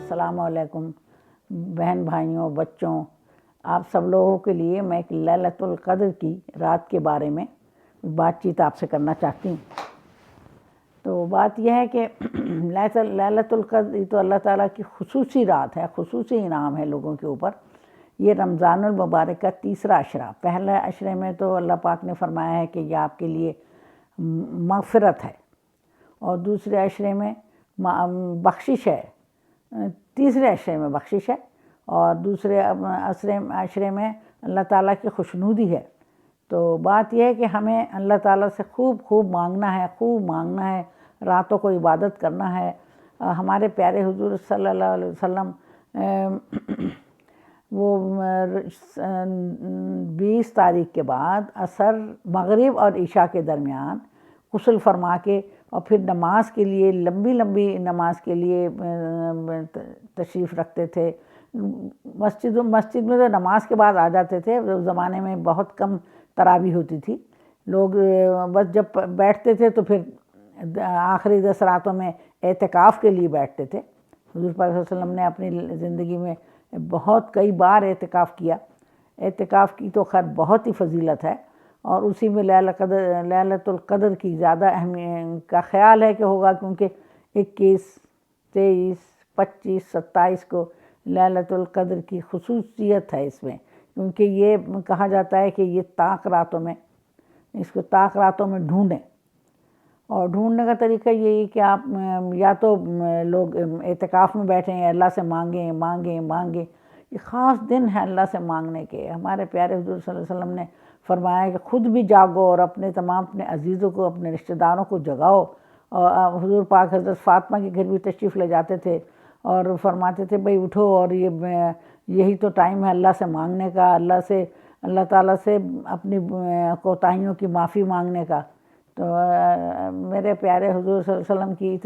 السلام علیکم بہن بھائیوں بچوں، آپ سب لوگوں کے لیے میں ایک لیلۃ القدر کی رات کے بارے میں بات چیت آپ سے کرنا چاہتی ہوں۔ تو بات یہ ہے کہ لیلۃ القدر یہ تو اللہ تعالیٰ کی خصوصی رات ہے، خصوصی انعام ہے لوگوں کے اوپر۔ یہ رمضان المبارک کا تیسرا عشرہ، پہلے عشرے میں تو اللہ پاک نے فرمایا ہے کہ یہ آپ کے لیے مغفرت ہے، اور دوسرے عشرے میں بخشش ہے، تیسرے عشرے میں بخشش ہے، اور دوسرے عشرے میں اللہ تعالیٰ کی خوشنودی ہے۔ تو بات یہ ہے کہ ہمیں اللہ تعالیٰ سے خوب مانگنا ہے، راتوں کو عبادت کرنا ہے۔ ہمارے پیارے حضور صلی اللہ علیہ وسلم وہ 20 تاریخ کے بعد عصر، مغرب اور عشاء کے درمیان غسل فرما کے اور پھر نماز کے لیے لمبی نماز کے لیے تشریف رکھتے تھے۔ مسجد میں تو نماز کے بعد آ جاتے تھے، اس زمانے میں بہت کم تراویح ہوتی تھی، لوگ بس جب بیٹھتے تھے تو پھر آخری 10 راتوں میں اعتکاف کے لیے بیٹھتے تھے۔ حضور پاک صلی اللہ علیہ وسلم نے اپنی زندگی میں کئی بار اعتکاف کیا۔ اعتکاف کی تو خیر بہت ہی فضیلت ہے، اور اسی میں لیلۃ القدر کی زیادہ اہمیت کا خیال ہے کہ ہوگا، کیونکہ 21، 23، 25، 27 کو لیلۃ القدر کی خصوصیت ہے اس میں، کیونکہ یہ کہا جاتا ہے کہ یہ طاق راتوں میں، اس کو طاق راتوں میں ڈھونڈیں، اور ڈھونڈنے کا طریقہ یہی کہ آپ یا تو لوگ اعتکاف میں بیٹھیں، اللہ سے مانگیں۔ یہ خاص دن ہے اللہ سے مانگنے کے۔ ہمارے پیارے حضور صلی اللہ علیہ وسلم نے فرمایا کہ خود بھی جاگو اور اپنے عزیزوں کو، اپنے رشتہ داروں کو جگاؤ۔ اور حضور پاک حضرت فاطمہ کے گھر بھی تشریف لے جاتے تھے اور فرماتے تھے بھئی اٹھو، اور یہی تو ٹائم ہے اللہ سے مانگنے کا، اللہ تعالیٰ سے اپنی کوتاہیوں کی معافی مانگنے کا۔ تو میرے پیارے حضور صلی اللہ علیہ وسلم کی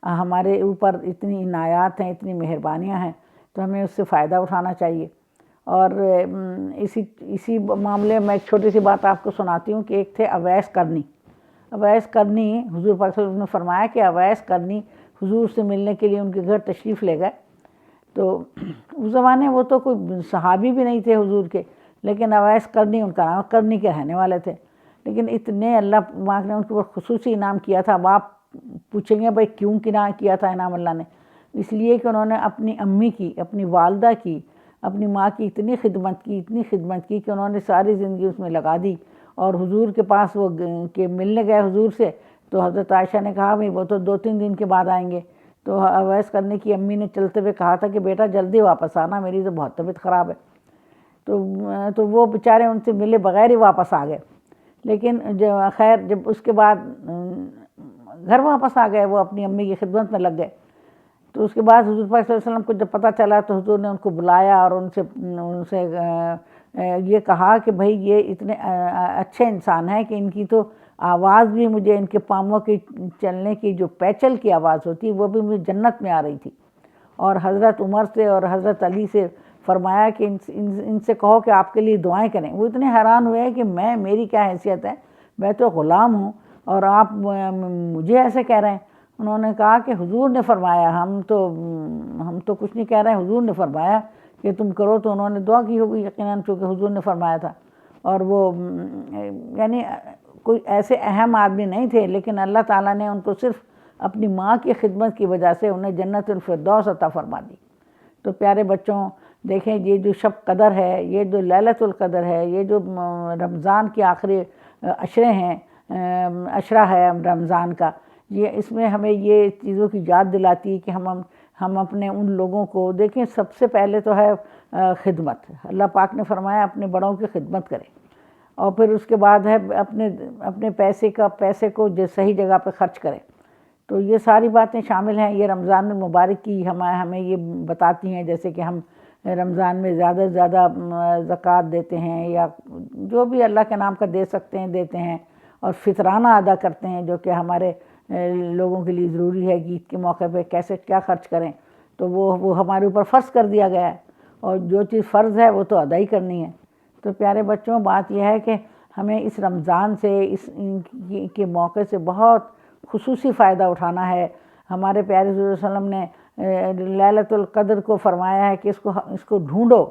ہمارے اوپر اتنی عنایات ہیں، اتنی مہربانیاں ہیں، تو ہمیں اس سے فائدہ اٹھانا چاہیے۔ اور اسی معاملے میں ایک چھوٹی سی بات آپ کو سناتی ہوں کہ ایک تھے اویس کرنی۔ حضور پاک صلی اللہ علیہ وسلم نے فرمایا کہ اویس کرنی حضور سے ملنے کے لیے ان کے گھر تشریف لے گئے۔ تو اس زمانے وہ تو کوئی صحابی بھی نہیں تھے حضور کے، لیکن اویس کرنی ان کا نام، کرنی کے رہنے والے تھے، لیکن اتنے اللہ پاک نے ان کے اوپر خصوصی انعام کیا تھا۔ اب آپ پوچھیں گے بھائی کیوں کیا تھا انعام اللہ نے؟ اس لیے کہ انہوں نے اپنی امی کی، اپنی والدہ کی، اپنی ماں کی اتنی خدمت کی کہ انہوں نے ساری زندگی اس میں لگا دی۔ اور حضور کے پاس وہ کہ ملنے گئے حضور سے، تو حضرت عائشہ نے کہا بھئی وہ تو 2-3 دن کے بعد آئیں گے، تو اویس کرنے کی امی نے چلتے ہوئے کہا تھا کہ بیٹا جلدی واپس آنا، میری تو بہت طبیعت خراب ہے۔ تو وہ بیچارے ان سے ملے بغیر ہی واپس آ گئے، لیکن جب اس کے بعد گھر واپس آ گئے، وہ اپنی امی کی خدمت میں لگ گئے۔ تو اس کے بعد حضور پاک صلی اللہ علیہ وسلم کو جب پتہ چلا تو حضور نے ان کو بلایا اور ان سے یہ کہا کہ بھئی یہ اتنے اچھے انسان ہیں کہ ان کی تو آواز بھی مجھے، ان کے پاؤں کی چلنے کی جو پیچل کی آواز ہوتی وہ بھی مجھے جنت میں آ رہی تھی۔ اور حضرت عمر سے اور حضرت علی سے فرمایا کہ ان سے کہو کہ آپ کے لیے دعائیں کریں۔ وہ اتنے حیران ہوئے کہ میری کیا حیثیت ہے، میں تو غلام ہوں اور آپ مجھے ایسے کہہ رہے ہیں۔ انہوں نے کہا کہ حضور نے فرمایا، ہم تو کچھ نہیں کہہ رہے ہیں، حضور نے فرمایا کہ تم کرو، تو انہوں نے دعا کی ہوگی یقیناً، چونکہ حضور نے فرمایا تھا۔ اور وہ یعنی کوئی ایسے اہم آدمی نہیں تھے، لیکن اللہ تعالیٰ نے ان کو صرف اپنی ماں کی خدمت کی وجہ سے انہیں جنت الفردوس عطا فرما دی۔ تو پیارے بچوں دیکھیں، یہ جو شب قدر ہے، یہ جو لیلۃ القدر ہے، یہ جو رمضان کے آخری عشرہ ہے رمضان کا، اس میں ہمیں یہ چیزوں کی یاد دلاتی ہے کہ ہم اپنے ان لوگوں کو دیکھیں۔ سب سے پہلے تو ہے خدمت، اللہ پاک نے فرمایا اپنے بڑوں کی خدمت کریں، اور پھر اس کے بعد ہے اپنے پیسے کو صحیح جگہ پہ خرچ کریں۔ تو یہ ساری باتیں شامل ہیں، یہ رمضان المبارک کی ہمیں یہ بتاتی ہیں، جیسے کہ ہم رمضان میں زیادہ سے زیادہ زکوٰۃ دیتے ہیں، یا جو بھی اللہ کے نام کا دے سکتے ہیں دیتے ہیں، اور فطرانہ ادا کرتے ہیں، جو کہ ہمارے لوگوں کے لیے ضروری ہے کہ عید کے موقع پہ کیسے کیا خرچ کریں۔ تو وہ ہمارے اوپر فرض کر دیا گیا ہے، اور جو چیز فرض ہے وہ تو ادا ہی کرنی ہے۔ تو پیارے بچوں، بات یہ ہے کہ ہمیں اس رمضان سے، کے موقع سے بہت خصوصی فائدہ اٹھانا ہے۔ ہمارے پیارے حضور صلی اللہ علیہ وسلم نے لیلۃ القدر کو فرمایا ہے کہ اس کو ڈھونڈو،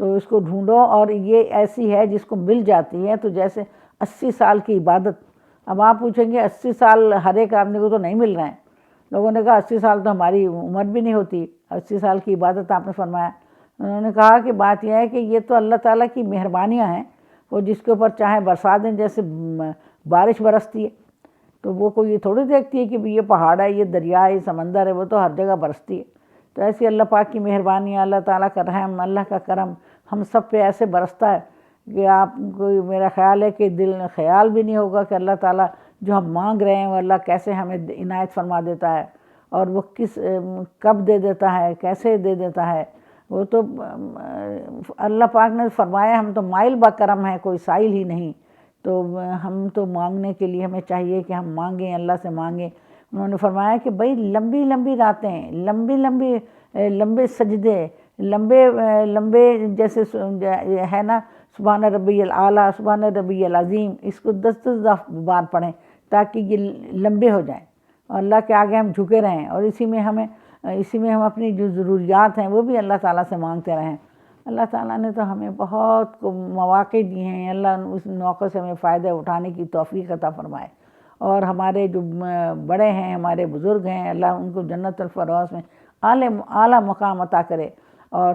تو اس کو ڈھونڈو، اور یہ ایسی ہے جس کو مل جاتی ہے، تو جیسے 80 سال کی عبادت. اب آپ پوچھیں گے 80 سال ہر ایک آدمی کو تو نہیں مل رہے ہیں. لوگوں نے کہا 80 سال تو ہماری عمر بھی نہیں ہوتی، 80 سال کی عبادت آپ نے فرمایا. انہوں نے کہا کہ بات یہ ہے کہ یہ تو اللہ تعالیٰ کی مہربانیاں ہیں، وہ جس کے اوپر چاہے برسا دیں، جیسے بارش برستی ہے تو وہ کوئی یہ تھوڑی دیکھتی ہے کہ یہ پہاڑ ہے، یہ دریا ہے، یہ سمندر ہے، وہ تو ہر جگہ برستی ہے. تو ایسی اللہ پاک کی مہربانیاں، اللہ تعالیٰ کا رحم، اللہ کا کرم ہم سب پہ ایسے برستا ہے کہ آپ کو، میرا خیال ہے کہ دل میں خیال بھی نہیں ہوگا کہ اللہ تعالیٰ جو ہم مانگ رہے ہیں وہ اللہ کیسے ہمیں عنایت فرما دیتا ہے، اور وہ کب دے دیتا ہے، کیسے دے دیتا ہے. وہ تو اللہ پاک نے فرمایا ہم تو مائل با کرم ہیں، کوئی سائل ہی نہیں. تو ہم تو مانگنے کے لیے ہمیں چاہیے کہ ہم مانگیں، اللہ سے مانگیں. انہوں نے فرمایا کہ بھائی لمبی لمبی راتیں، لمبے سجدے، لمبے جیسے ہے نا سبحان ربی الاعلیٰ، سبحان ربی العظیم، اس کو 10 بار پڑھیں تاکہ یہ لمبے ہو جائیں اور اللہ کے آگے ہم جھکے رہیں، اور اسی میں ہم اپنی جو ضروریات ہیں وہ بھی اللہ تعالیٰ سے مانگتے رہیں. اللہ تعالیٰ نے تو ہمیں بہت مواقع دیے ہیں. اللہ اس موقع سے ہمیں فائدہ اٹھانے کی توفیق عطا فرمائے، اور ہمارے جو بڑے ہیں، ہمارے بزرگ ہیں، اللہ ان کو جنت الفردوس میں اعلیٰ مقام عطا کرے. اور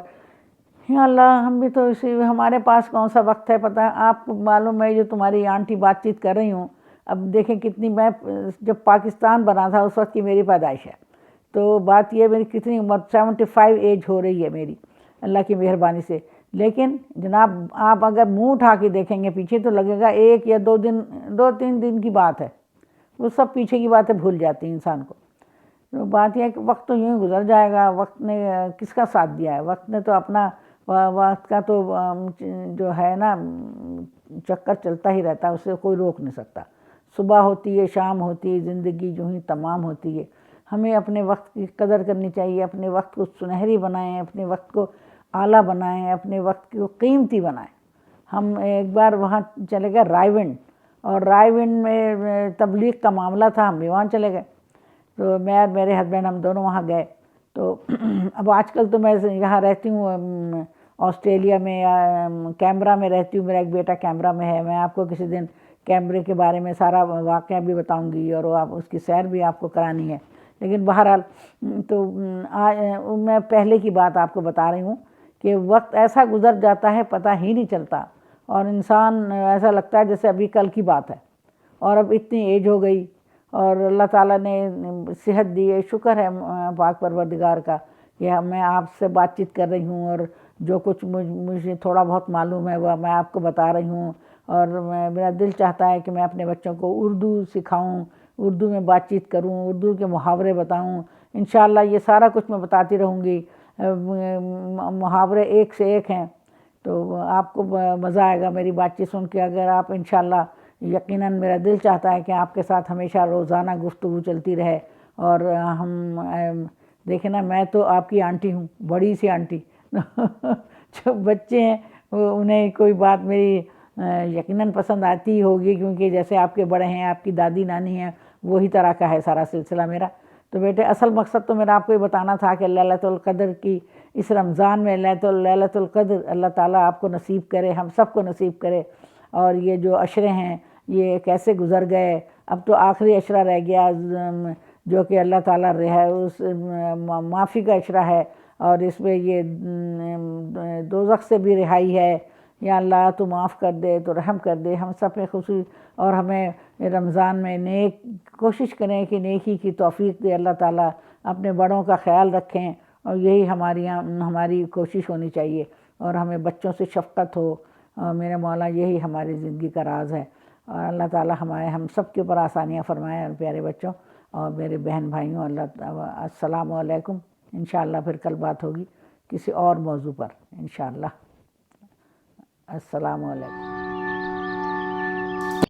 یا اللہ ہم بھی تو ہمارے پاس کون سا وقت ہے. پتہ ہے آپ کو معلوم ہے، جو تمہاری آنٹی بات چیت کر رہی ہوں، اب دیکھیں کتنی، میں جب پاکستان بنا تھا اس وقت کی میری پیدائش ہے، تو بات یہ میری کتنی عمر 75 ایج ہو رہی ہے میری اللہ کی مہربانی سے. لیکن جناب آپ اگر منہ اٹھا کے دیکھیں گے پیچھے تو لگے گا 1 یا 2-3 دن کی بات ہے. وہ سب پیچھے کی باتیں بھول جاتی ہیں انسان کو. تو بات یہ ہے کہ وقت تو یوں ہی گزر جائے گا. وقت نے کس کا ساتھ دیا ہے؟ وقت نے تو اپنا، وقت کا تو جو ہے نا چکر چلتا ہی رہتا ہے، اسے کوئی روک نہیں سکتا. صبح ہوتی ہے، شام ہوتی ہے، زندگی جو ہی تمام ہوتی ہے. ہمیں اپنے وقت کی قدر کرنی چاہیے، اپنے وقت کو سنہری بنائیں، اپنے وقت کو اعلیٰ بنائیں، اپنے وقت کو قیمتی بنائیں. ہم ایک بار وہاں چلے گئے رائے ونڈ، اور رائے ونڈ میں تبلیغ کا معاملہ تھا، ہم بھی وہاں چلے گئے. تو میں اور میرے ہسبینڈ ہم دونوں وہاں گئے. تو اب آج کل تو میں یہاں رہتی ہوں آسٹریلیا میں، یا کیمبرا میں رہتی ہوں. میرا ایک بیٹا کیمبرا میں ہے. میں آپ کو کسی دن کیمبرے کے بارے میں سارا واقعہ بھی بتاؤں گی، اور آپ اس کی سیر بھی آپ کو کرانی ہے. لیکن بہرحال تو میں پہلے کی بات آپ کو بتا رہی ہوں کہ وقت ایسا گزر جاتا ہے پتہ ہی نہیں چلتا، اور انسان ایسا لگتا ہے جیسے ابھی کل کی بات ہے، اور اب اتنی ایج ہو گئی، اور اللہ تعالیٰ نے صحت دی ہے. شکر ہے پاک پروردگار کا کہ میں آپ سے بات چیت کر رہی ہوں، اور جو کچھ مجھے تھوڑا بہت معلوم ہے وہ میں آپ کو بتا رہی ہوں. اور میرا دل چاہتا ہے کہ میں اپنے بچوں کو اردو سکھاؤں، اردو میں بات چیت کروں، اردو کے محاورے بتاؤں. انشاءاللہ یہ سارا کچھ میں بتاتی رہوں گی. محاورے ایک سے ایک ہیں، تو آپ کو مزہ آئے گا میری بات چیت سن کے. اگر آپ انشاءاللہ، یقیناً میرا دل چاہتا ہے کہ آپ کے ساتھ ہمیشہ روزانہ گفتگو چلتی رہے. اور ہم دیکھیں نا، میں تو آپ کی آنٹی ہوں، بڑی سی آنٹی. جو بچے ہیں انہیں کوئی بات میری یقیناً پسند آتی ہوگی، کیونکہ جیسے آپ کے بڑے ہیں، آپ کی دادی نانی ہیں، وہی طرح کا ہے سارا سلسلہ میرا. تو بیٹے اصل مقصد تو میرا آپ کو یہ بتانا تھا کہ لیلۃ القدر کی اس رمضان میں لیلۃ القدر اللہ تعالیٰ آپ کو نصیب کرے، ہم سب کو نصیب کرے. اور یہ جو عشرے ہیں یہ کیسے گزر گئے. اب تو آخری عشرہ رہ گیا جو کہ اللہ تعالیٰ اس معافی کا عشرہ ہے، اور اس میں یہ دوزخ سے بھی رہائی ہے. یا اللہ تو معاف کر دے، تو رحم کر دے ہم سب پہ خوشی، اور ہمیں رمضان میں کوشش کریں کہ نیکی کی توفیق دے اللہ تعالیٰ. اپنے بڑوں کا خیال رکھیں، اور یہی ہماری کوشش ہونی چاہیے. اور ہمیں بچوں سے شفقت ہو. میرے مولا یہی ہماری زندگی کا راز ہے. اور اللہ تعالیٰ ہم سب کے اوپر آسانیاں فرمائے. اور پیارے بچوں اور میرے بہن بھائیوں، السلام علیکم. انشاءاللہ پھر کل بات ہوگی کسی اور موضوع پر انشاءاللہ. السلام علیکم.